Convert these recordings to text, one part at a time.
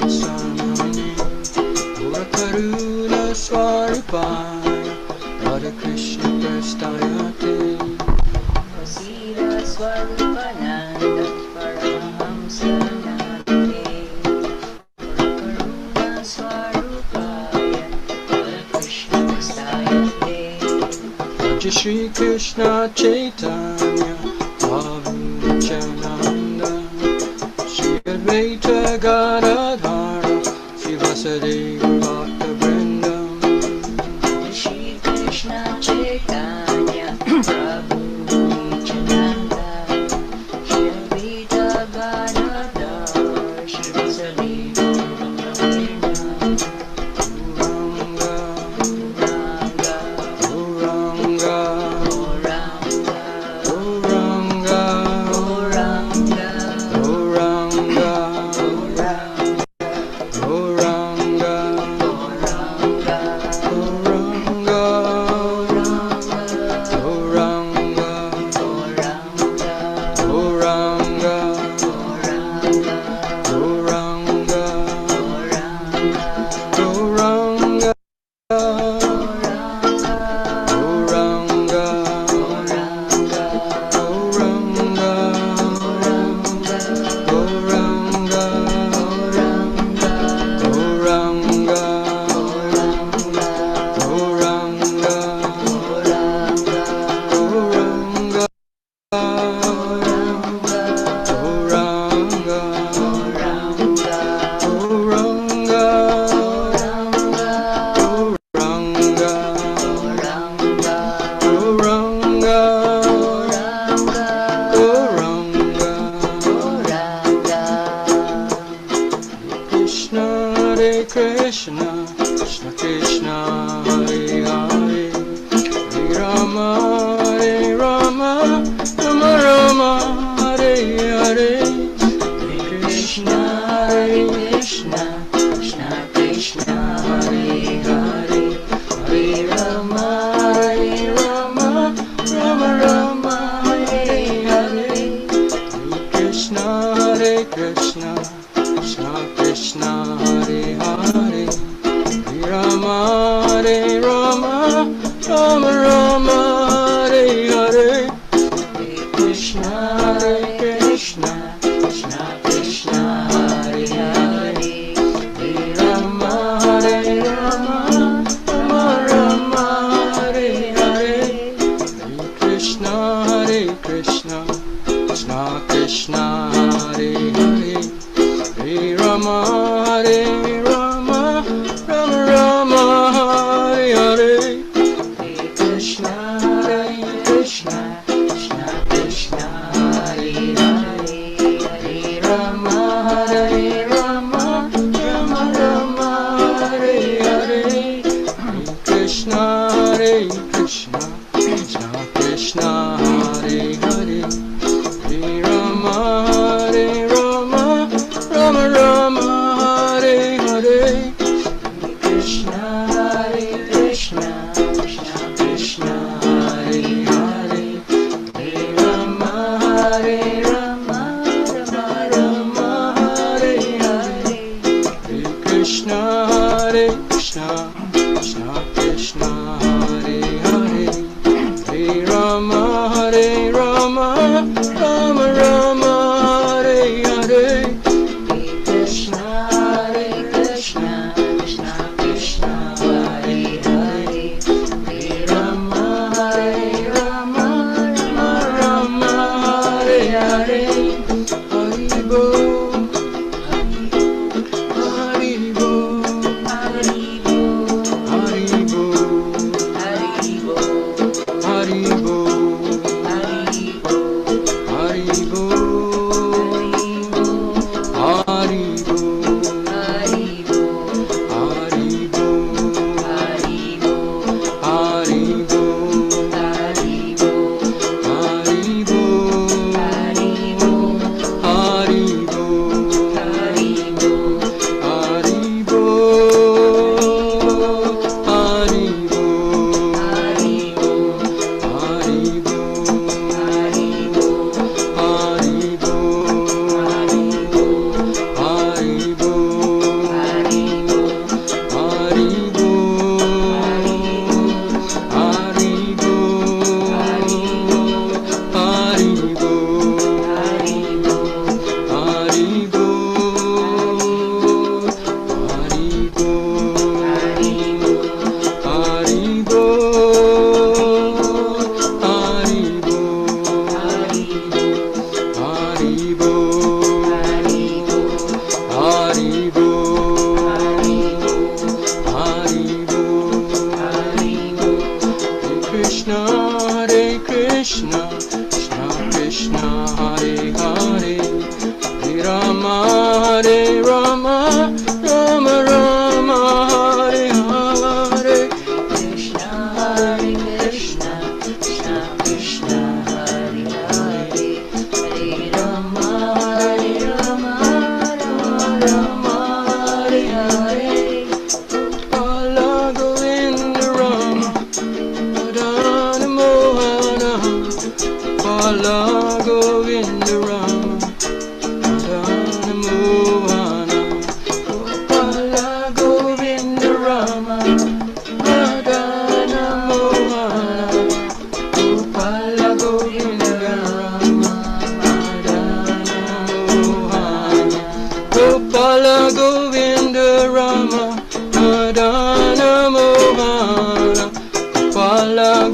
Samani Pura Karuna Swarupaya Radha Krishna Prestayate Vasira Swarupananda Paramahamsa Nate Karuna Swarupaya Radha Krishna Prestayate Raja Shri Krishna Chaitanya Prabhu Nityananda Shri Advaita Gadadhara Shri Vasudeva Bhakta Vrinda Shri Krishna Chaitanya Prabhu Nityananda Shri Advaita Gadadhar Shri Vasudeva Bhakta Gauranga Gauranga Gauranga Gauranga Gauranga Gauranga Gauranga Gauranga Gauranga Gauranga Gauranga Gauranga Gauranga Gauranga Krishna Hare Krishna Krishna Krishna Hare Hare Hare Rama Hare Rama Rama Rama Hare Hare Hare Krishna Hare Krishna Krishna Krishna Hare Hare Hare Rama Hare Rama Rama Rama Hare Hare Krishna Hare Krishna Krishna Krishna Hare Hare Hare Rama Hare Rama Rama Rama Hare Hare Hare Krishna Hare Krishna Krishna Krishna Hare Hare Hare Rama Hare Rama Rama Rama Hare Hare Hare Krishna Hare Krishna Krishna Krishna Hare Hare Hare Rama Hare Rama Rama Rama Hare Hare Hare Krishna Hare Krishna Krishna Krishna Hare Hare Hare Rama Hare Rama Rama Rama Hare Hare Hare Krishna Hare Krishna Krishna Krishna Hare Hare Hare Rama Hare Rama Rama Rama Hare Hare Krishna Hare Krishna Krishna Krishna Hare Hare Hare Rama Hare Rama Rama Rama Hare Hare Hare Krishna Hare Krishna Krishna Krishna Hare Hare Hare Rama Hare Rama Rama Rama Hare Hare Krishna Hare Krishna Krishna Krishna Hare Hare Hare Rama Hare Rama Rama Rama Hare Hare Haribo Haribo Haribo Haribo Haribo Haribo Haribo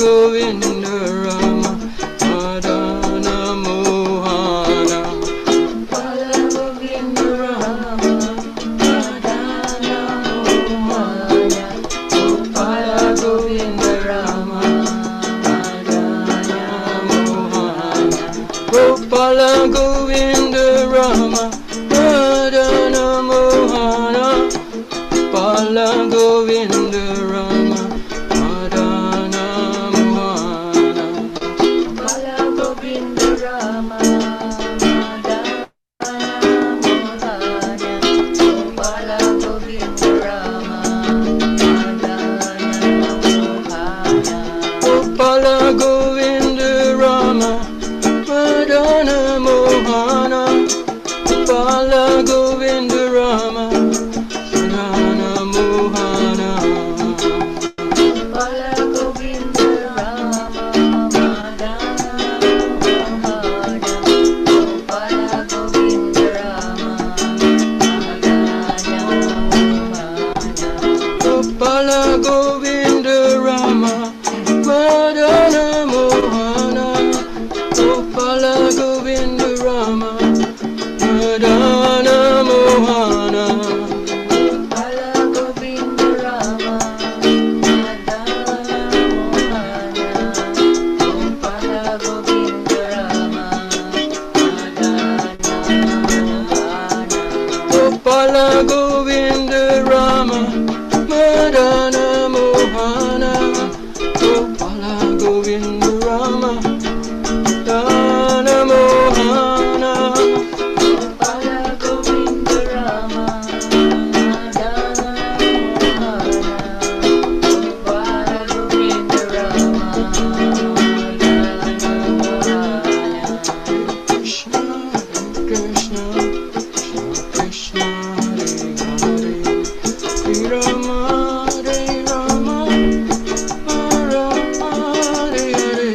Govinda Rama Madana Mohana Gopala Govinda Rama Madana Mohana Gopala Govinda Rama Madana Mohana Gopala Govinda Rama Madana Mohana Gopala Govinda Rama Madana Mohana Gopala Govinda Rama Madana Mohana Gopala Govinda Rama Madana Mohana Gopala Govinda Rama Madana Mohana Gopala Govinda Rama Madana Mohana Gopala Govinda Rama Madana Mohana Gopala Govinda Rama Madana Mohana Gopala Govinda Rama Madana Mohana Gopala Govinda Rama Madana Mohana Gopala Govinda Rama Madana Mohana Gopala Govinda Rama Madana Mohana Gopala Govinda Rama Madana Mohana Gopala Govinda Rama Madana Mohana Gopala Govinda Rama Madana Mohana Gopala Govinda Rama Madana Mohana Krishna Krishna Krishna Hare Hare Rama Hare Rama Rama Hare Hare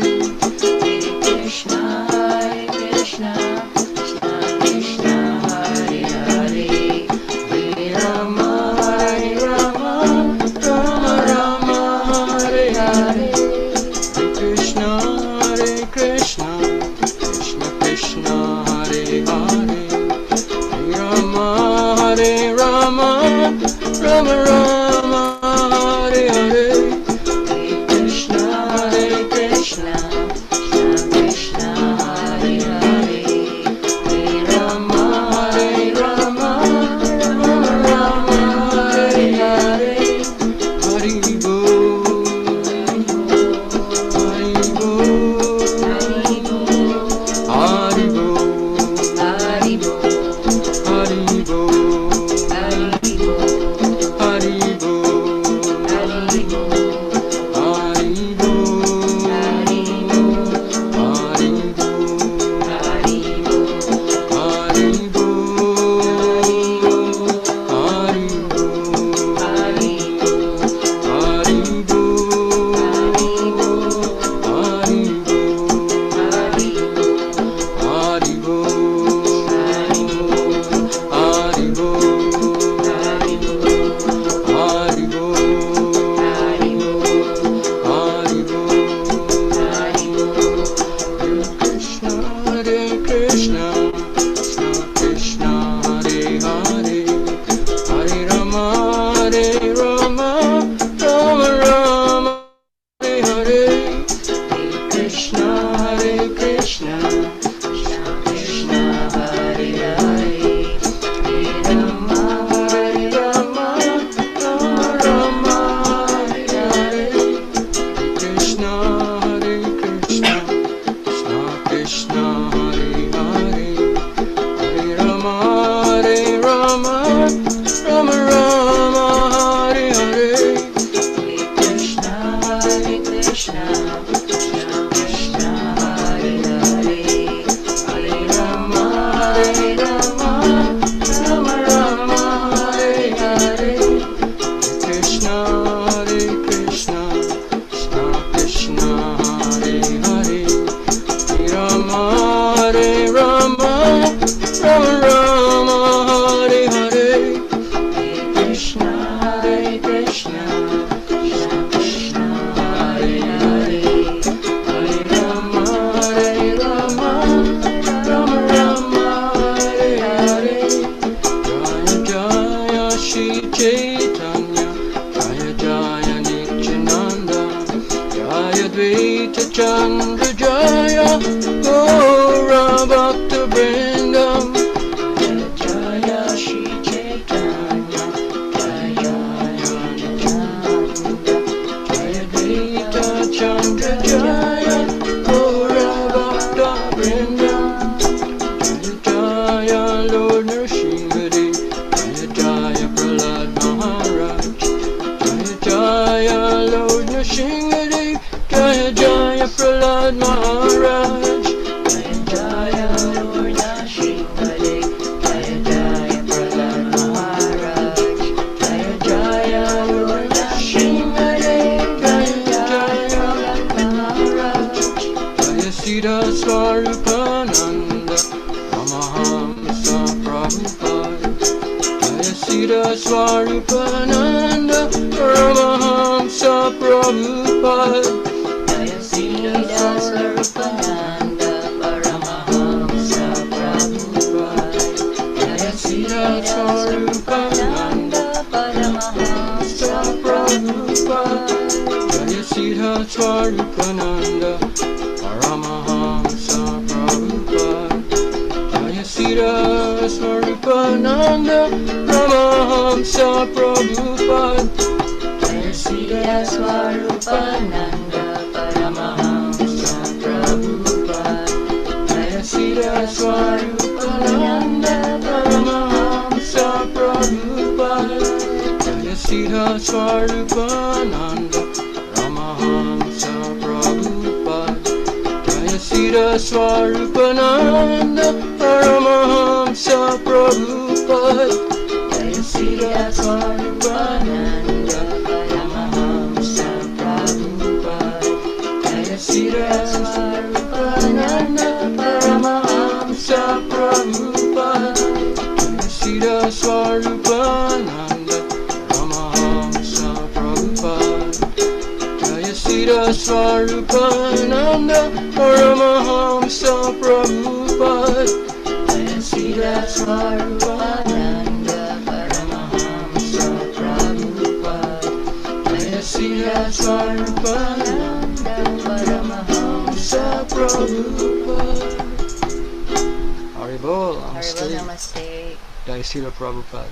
Krishna Hare Krishna Krishna Krishna Hare Hare Hare Rama Hare Rama Rama Rama Hare Hare Krishna Hare Krishna Krishna Krishna Hare Hare Rama Hare Rama Rama Rama Hare Hare Krishna Hare Krishna Krishna Krishna Hare Hare Hare Rama Hare Rama Rama Rama Hare Hare Hari Bol Hari Bol Hari Bol Hari Bol Hari Bol Hari Bol Hari Bol Hari Bol Hari Bol Hari Bol Hari Bol Hari Bol Hari Krishna, Krishna Krishna, Hare Hare, Chaitanya, Jaya Jaya Nityananda, Jaya Dvaita Chandra Jaya, Gaura Bhakta Vrindam, Jaya Shri Chaitanya, Jaya Nityananda, Jaya Dvaita Chandra Jaya, Gaura Bhakta Vrindam, Jaya Jaya Lord Nrsimhadev, Jaya Jaya Prahlad Maharaj, Jaya Jaya Lord Nrsimhadev, Jaya Jaya Prahlad Maharaj, Jaya Jaya Lord Nrsimhadev, Jaya Jaya Prahlad Maharaj, Jaya Jaya Lord Nrsimhadev, Jaya Jaya Prahlad Maharaj, Jaya Sita Swarupananda, Ramahamsa Prabhupada, Jaya Sita Swarupananda, Ramahamsa Prabhupada, Jaya Sita Swarupananda, Paramahamsa Prabhupada, Jaya Sita Swarupananda, Paramahamsa Prabhupada, Jaya Sita Swarupananda, Paramahamsa Prabhupada, Jaya Sita Swarupananda, Paramahamsa Prabhupada, Jaya Sita Swarupananda, Paramahamsa Prabhupada, Jaya Sita Swarupananda, Paramahamsa Prabhupada, Jaya Sita Swarupananda, Paramahamsa Prabhupada, Jaya Sita Swarupananda, Paramahamsa Prabhupada, Jaya Sita Swarupananda, Paramahamsa Prabhupada, Jaya Sita Swarupananda, Paramahamsa Prabhupada, Jaya Sita Swarupananda, Paramahamsa Prabhupada, Jaya Sita Swarupananda, Paramahamsa Prabhupada, Jaya Sita Swarupananda, Paramahamsa Prabhupada, Jaya Sita Swarupananda, Paramahamsa Prabhupada. Haribol, Haribol Namaste. Namaste. Jai Srila Prabhupada.